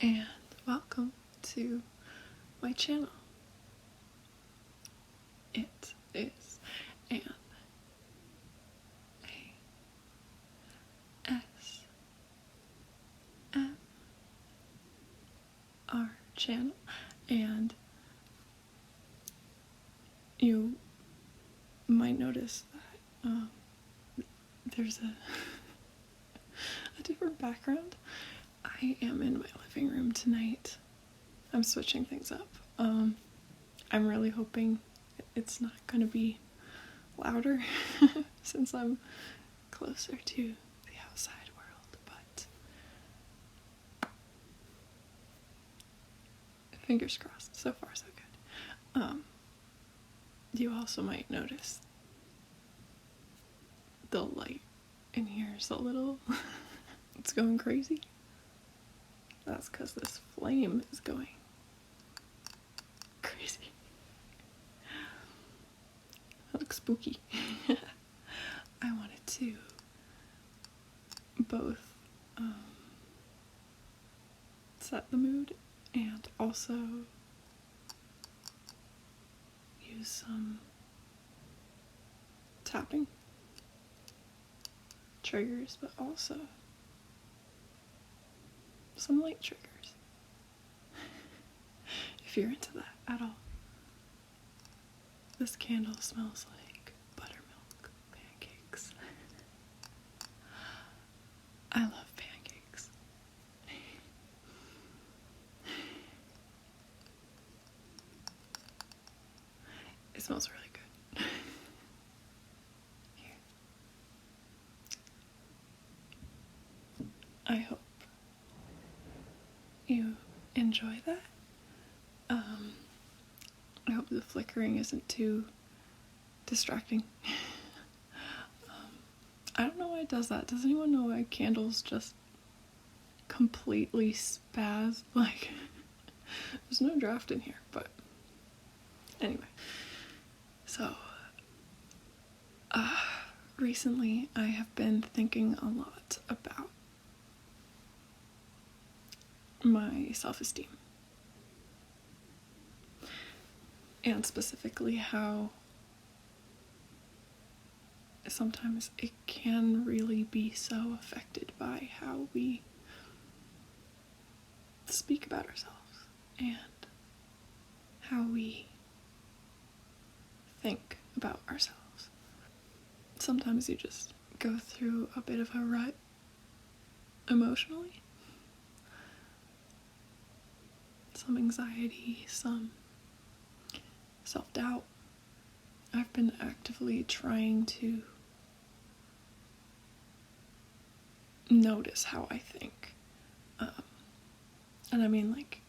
and welcome to my channel. It is an ASMR channel, and you might notice that there's a different background. I am in my living room tonight. I'm switching things up. I'm really hoping it's not going to be louder since I'm closer to the outside world, but fingers crossed. So far so good. You also might notice the light in here is a little it's going crazy. That's because this flame is going crazy. That looks spooky. I wanted to both set the mood and also use some tapping triggers, but also some light triggers. If you're into that at all. This candle smells like buttermilk pancakes. I love pancakes. It smells really good. Here. I hope you enjoy that. I hope the flickering isn't too distracting. I don't know why it does that. Does anyone know why candles just completely spaz? Like, there's no draft in here, but anyway. So, recently I have been thinking a lot about my self-esteem. And specifically how sometimes it can really be so affected by how we speak about ourselves and how we think about ourselves. Sometimes you just go through a bit of a rut emotionally. Some anxiety, some self-doubt. I've been actively trying to notice how I think. And I mean, like,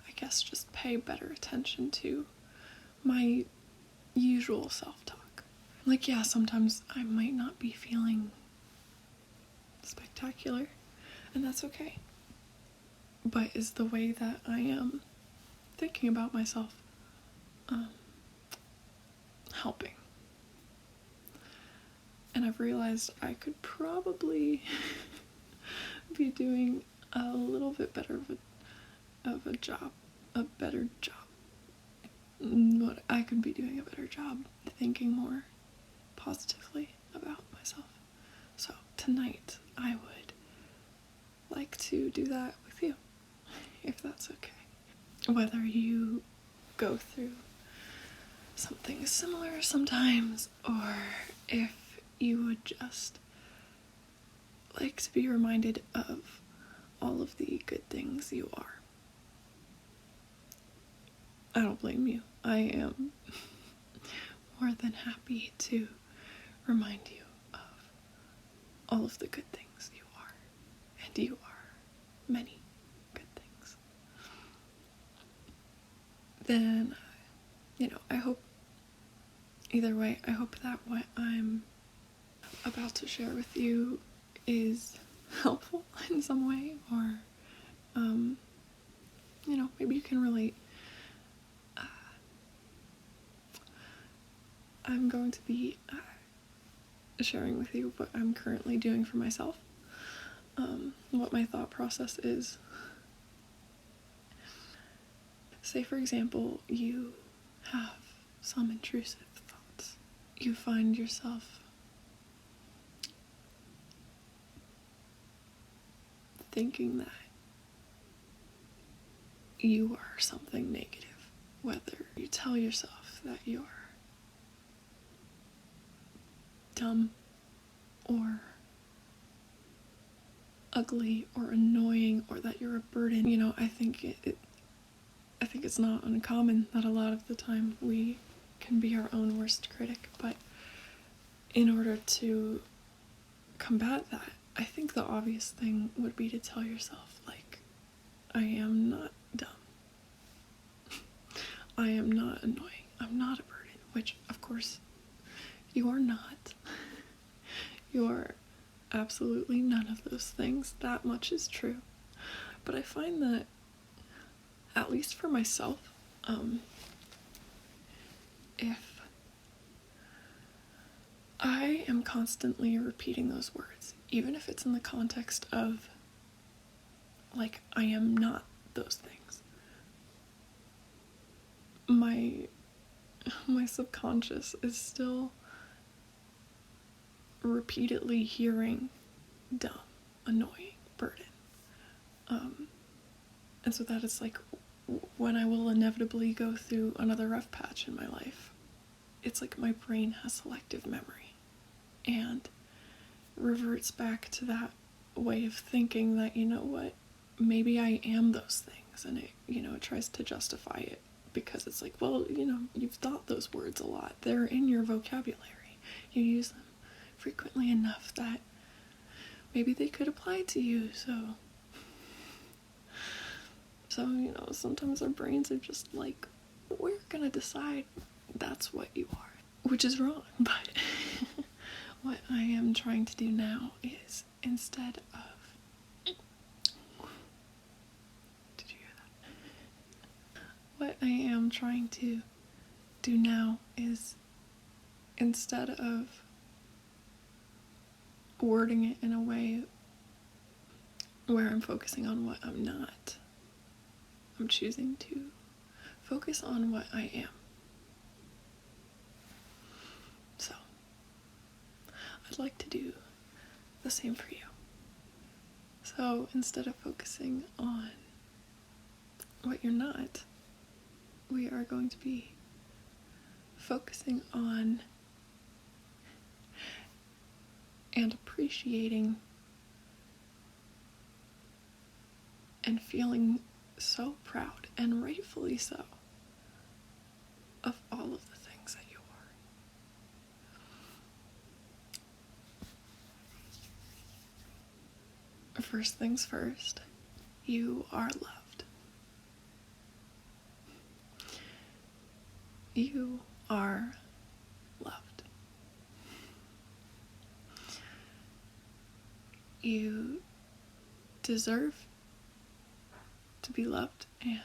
I guess just pay better attention to my usual self-talk. Like, yeah, sometimes I might not be feeling spectacular, and that's okay. But is the way that I am thinking about myself helping? And I've realized I could probably be doing a little bit better of a job. What I could be doing a better job thinking more positively about myself. So tonight I would like to do that with you, if that's okay. Whether you go through something similar sometimes, or if you would just like to be reminded of all of the good things you are. I don't blame you. I am more than happy to remind you of all of the good things you are. And you are many good things. Then, I hope, either way, I hope that what I'm about to share with you is helpful in some way, or, maybe you can relate. I'm going to be sharing with you what I'm currently doing for myself, what my thought process is say for example, you have some intrusive thoughts. You find yourself thinking that you are something negative, whether you tell yourself that you're dumb or ugly or annoying or that you're a burden. You know, I think it's not uncommon that a lot of the time we can be our own worst critic, but in order to combat that, I think the obvious thing would be to tell yourself, like, I am not dumb. I am not annoying. I'm not a burden, which, of course, you are not. You are absolutely none of those things. That much is true. But I find that, at least for myself, if I am constantly repeating those words, even if it's in the context of, like, I am not those things, my subconscious is still repeatedly hearing dumb, annoying, burden. And so that is like when I will inevitably go through another rough patch in my life, it's like my brain has selective memory and reverts back to that way of thinking that, you know what, maybe I am those things, and it tries to justify it because it's like, well, you've thought those words a lot. They're in your vocabulary. You use them frequently enough that maybe they could apply to you, so sometimes our brains are just like, we're gonna decide that's what you are, which is wrong. But what I am trying to do now is, instead of, did you hear that? What I am trying to do now is, instead of wording it in a way where I'm focusing on what I'm not, I'm choosing to focus on what I am. So, I'd like to do the same for you. So, instead of focusing on what you're not, we are going to be focusing on and appreciating and feeling so proud, and rightfully so, of all of the things that you are. First things first, you are loved. You are loved. You deserve to be loved, and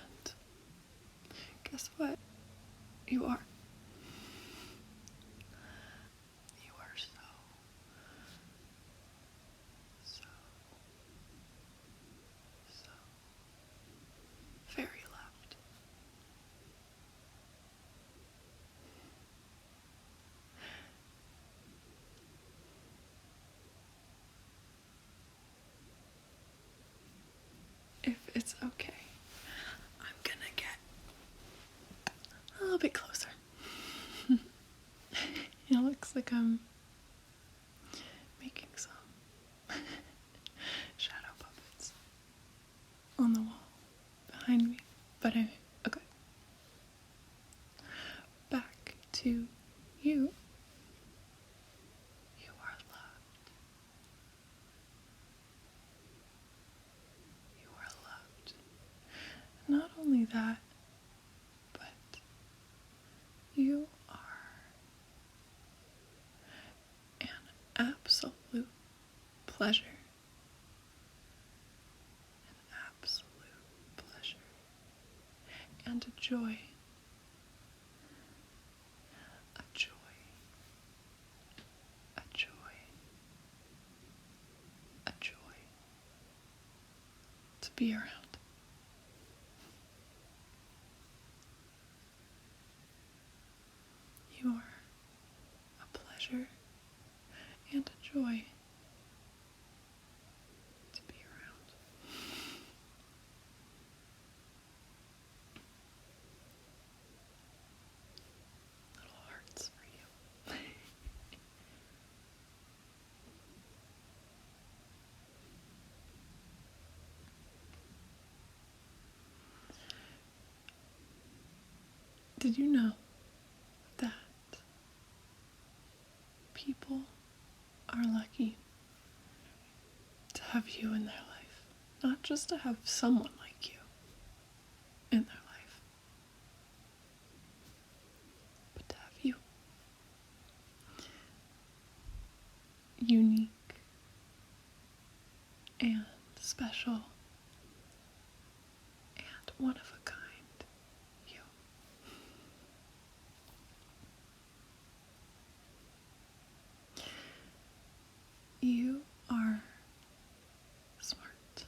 guess what? You are. You are so very loved. If it's okay, I'm gonna get a little bit closer. It looks like I'm making some shadow puppets on the wall behind me. But anyway, okay. Back to you. You are loved. You are loved. Not only that, but you are an absolute pleasure. An absolute pleasure. And a joy. A joy. A joy. A joy to be around. joy to be around. Little hearts for you. Did you know that people are lucky to have you in their life? Not just to have someone like you in their life, but to have you. Unique and special and one of a kind. You. You are smart.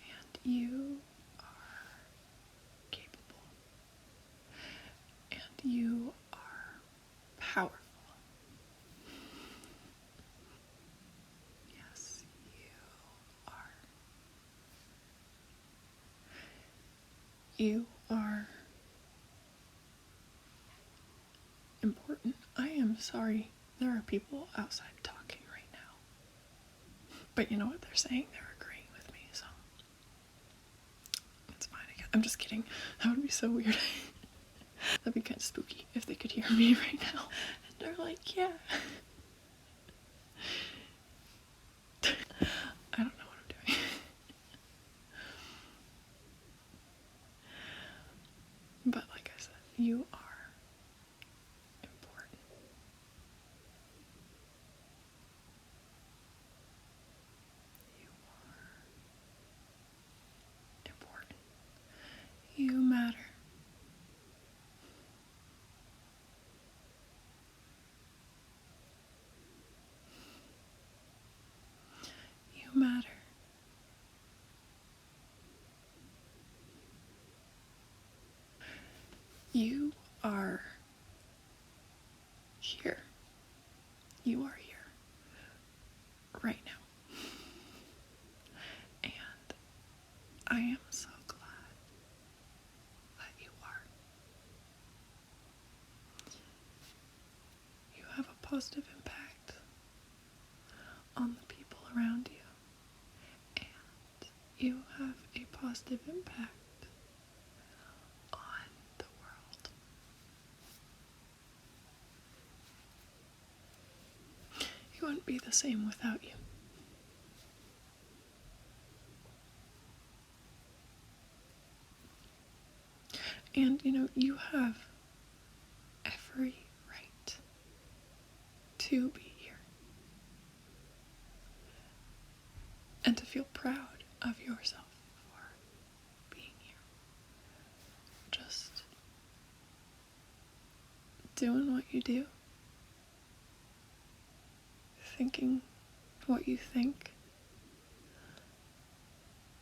And you are capable. And you are powerful. Yes, you are. You are important. I am sorry. There are people outside talking right now. But you know what they're saying? They're agreeing with me, so it's fine, I guess. I'm just kidding. That would be so weird. That'd be kind of spooky if they could hear me right now. And they're like, yeah. I don't know what I'm doing. But like I said, you are important. You are important. You matter. You matter. You are here. You are here. Right now. And I am so glad that you are. You have a positive impact on the people around you. And you have a positive impact on the world. You wouldn't be the same without you. And, you have every right to be here. And to feel proud of yourself for being here. Just doing what you do. Thinking what you think.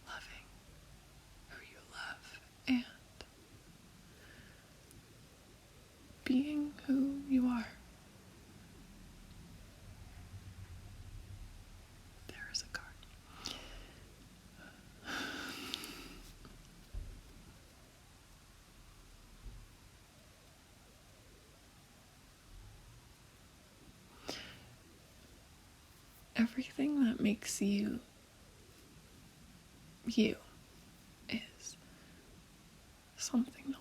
Loving who you love. And being who you are. There is a card. Everything that makes you you is something to love.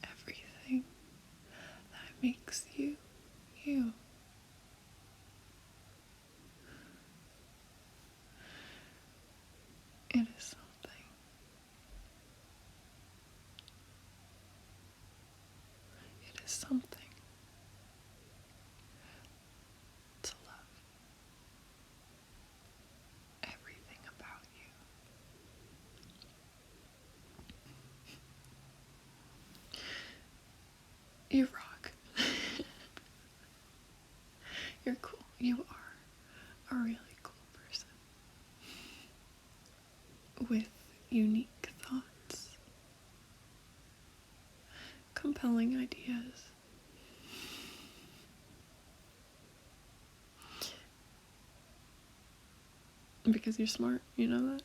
Everything that makes you you. It is something. It is something to love. Everything about you. You rock. You're cool. You are a really cool person. with unique thoughts, compelling ideas, because you're smart, you know that?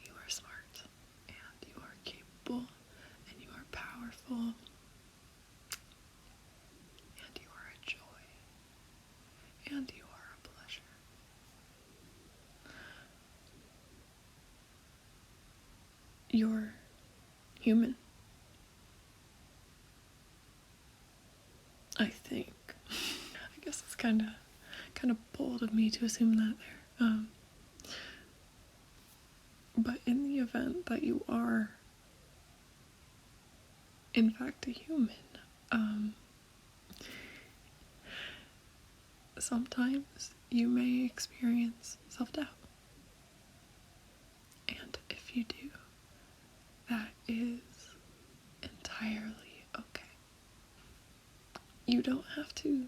You are smart, and you are capable, and you are powerful, and you are a joy, and you are a pleasure. You're human. I think. I guess it's kind of bold of me to assume that there. But in the event that you are, in fact, a human, sometimes you may experience self-doubt. And if you do, that is entirely okay. You don't have to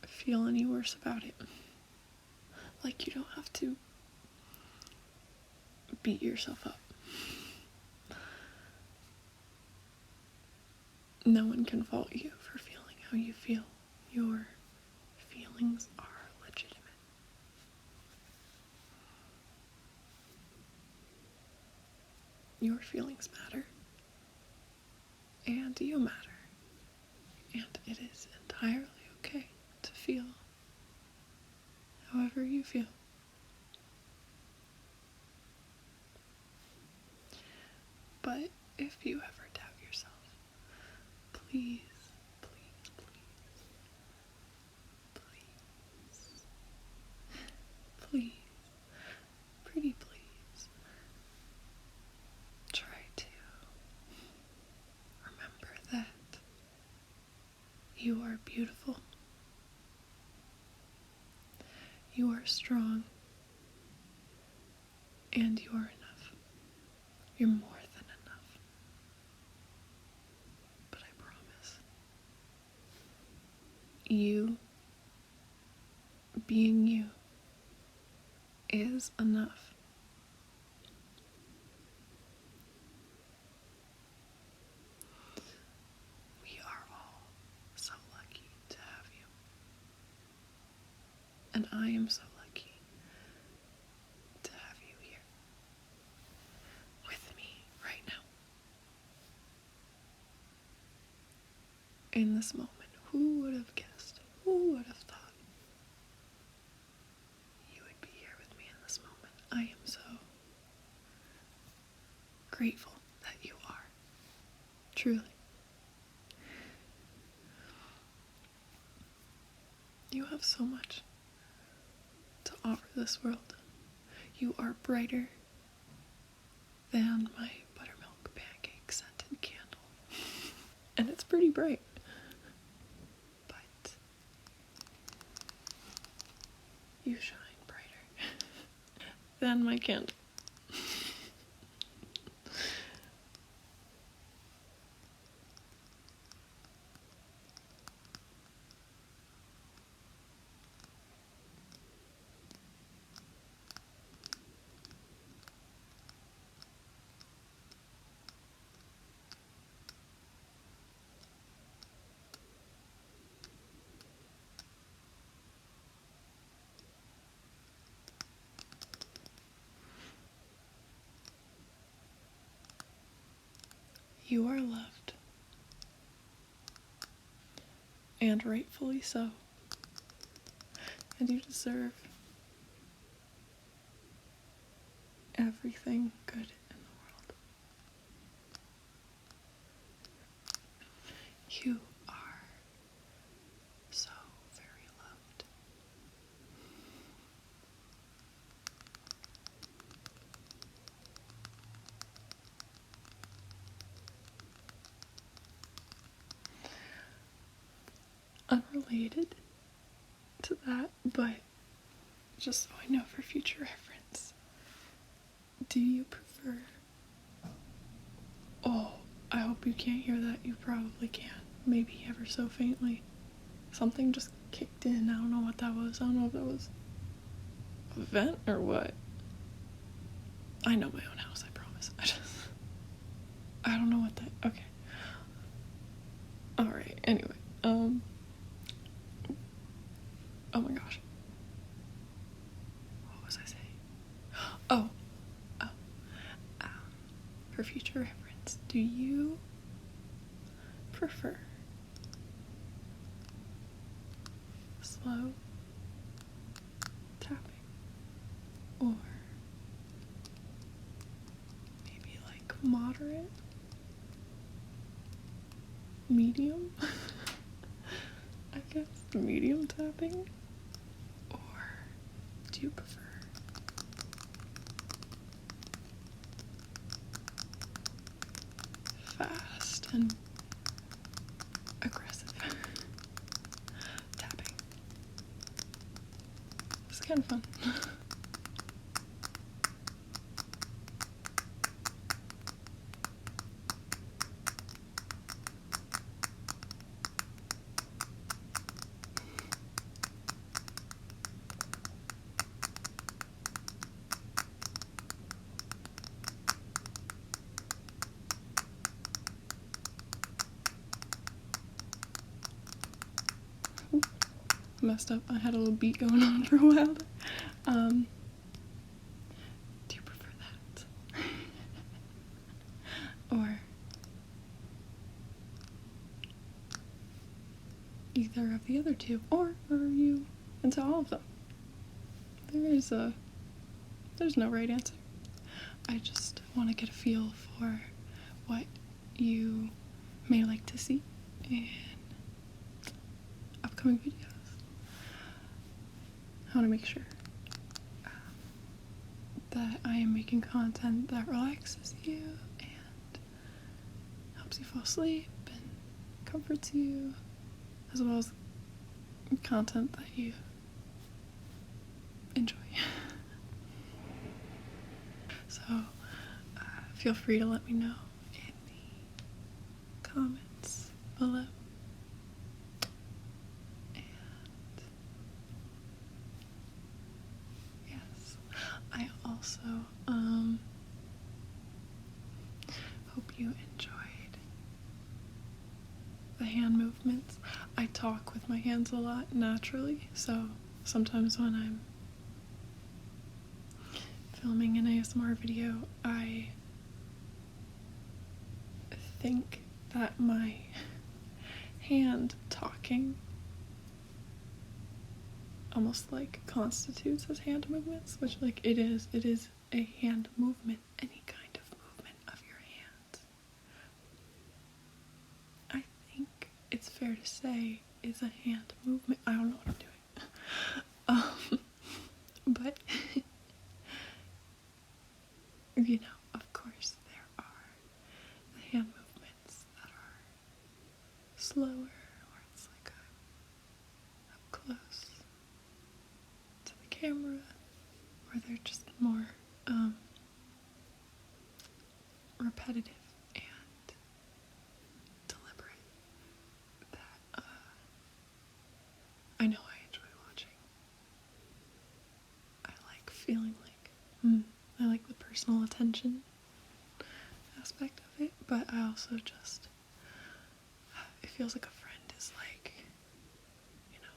feel any worse about it. Like, you don't have to beat yourself up. No one can fault you for feeling how you feel. Your feelings are legitimate. Your feelings matter. And you matter. And it is entirely okay to feel however you feel. But if you ever doubt yourself, please, please, please, please, please, pretty please, try to remember that you are beautiful, you are strong, and you are enough. You're more than enough. But I promise, you being you is enough. We are all so lucky to have you. And I am so lucky to have you here with me right now. In this moment, who would have guessed? Who would have thought you would be here with me in this moment? I am so grateful that you are. Truly. You have so much to offer this world. You are brighter than my buttermilk pancake scented candle. And it's pretty bright. But you shine brighter than my candle. You are loved. And rightfully so. And you deserve everything good in the world. You are so very loved. Unrelated to that, but just so I know for future reference, do you prefer... Oh, I hope you can't hear that. You probably can. Maybe ever so faintly. Something just kicked in. I don't know what that was. I don't know if that was vent or what? I know my own house, I promise. I don't know what that, okay. Alright, anyway, oh my gosh. What was I saying? Oh, for future reference, do you prefer slow tapping or maybe like moderate, medium? I guess medium tapping? Or do you prefer fast and aggressive tapping? It's kind of fun. Messed up. I had a little beat going on for a while. Do you prefer that? Or either of the other two? Or are you into all of them? There's no right answer. I just want to get a feel for what you may like to see in upcoming videos. I want to make sure that I am making content that relaxes you and helps you fall asleep and comforts you, as well as content that you enjoy. So feel free to let me know in the comments below. I also hope you enjoyed the hand movements. I talk with my hands a lot naturally, so sometimes when I'm filming an ASMR video, I think that my hand talking almost like constitutes as hand movements, which like it is a hand movement, any kind of movement of your hands. I think it's fair to say it's a hand movement. I don't know what I'm doing. But you know, of course there are the hand movements that are slower, or it's like up close to the camera, or they're just more repetitive and deliberate that I know I enjoy watching. I like feeling like I like the personal attention aspect of it, but I also just, it feels like a friend is like, you know,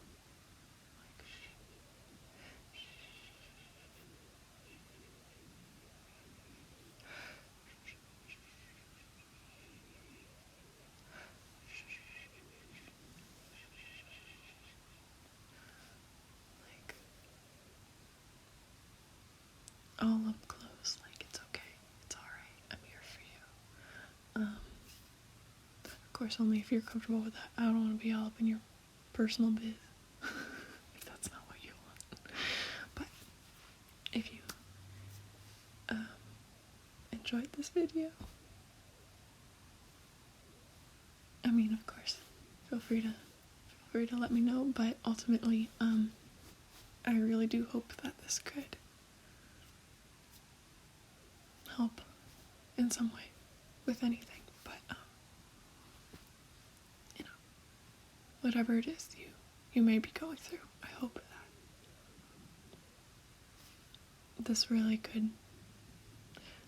like all up close, like it's okay, it's alright, I'm here for you. Of course, only if you're comfortable with that. I don't want to be all up in your personal biz, if that's not what you want. But if you enjoyed this video, I mean, of course, feel free to let me know, but ultimately, I really do hope that this could help in some way with anything, but you know, whatever it is you may be going through, I hope that this really could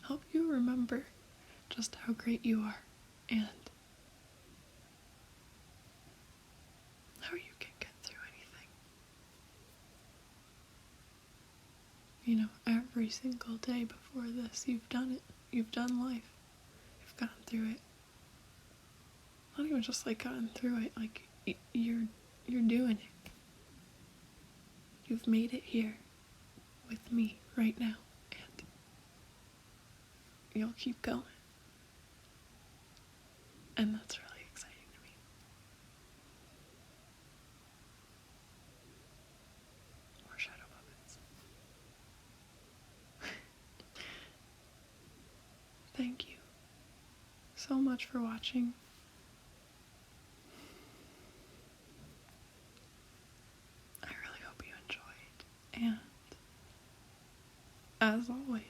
help you remember just how great you are and how you can get through anything. You know, every single day before this, you've done it. You've done life. You've gotten through it. Not even just like gotten through it, like you're doing it. You've made it here with me right now, and you'll keep going. And that's really exciting to me. More shadow puppets. Thank you so much for watching. I really hope you enjoyed. And as always,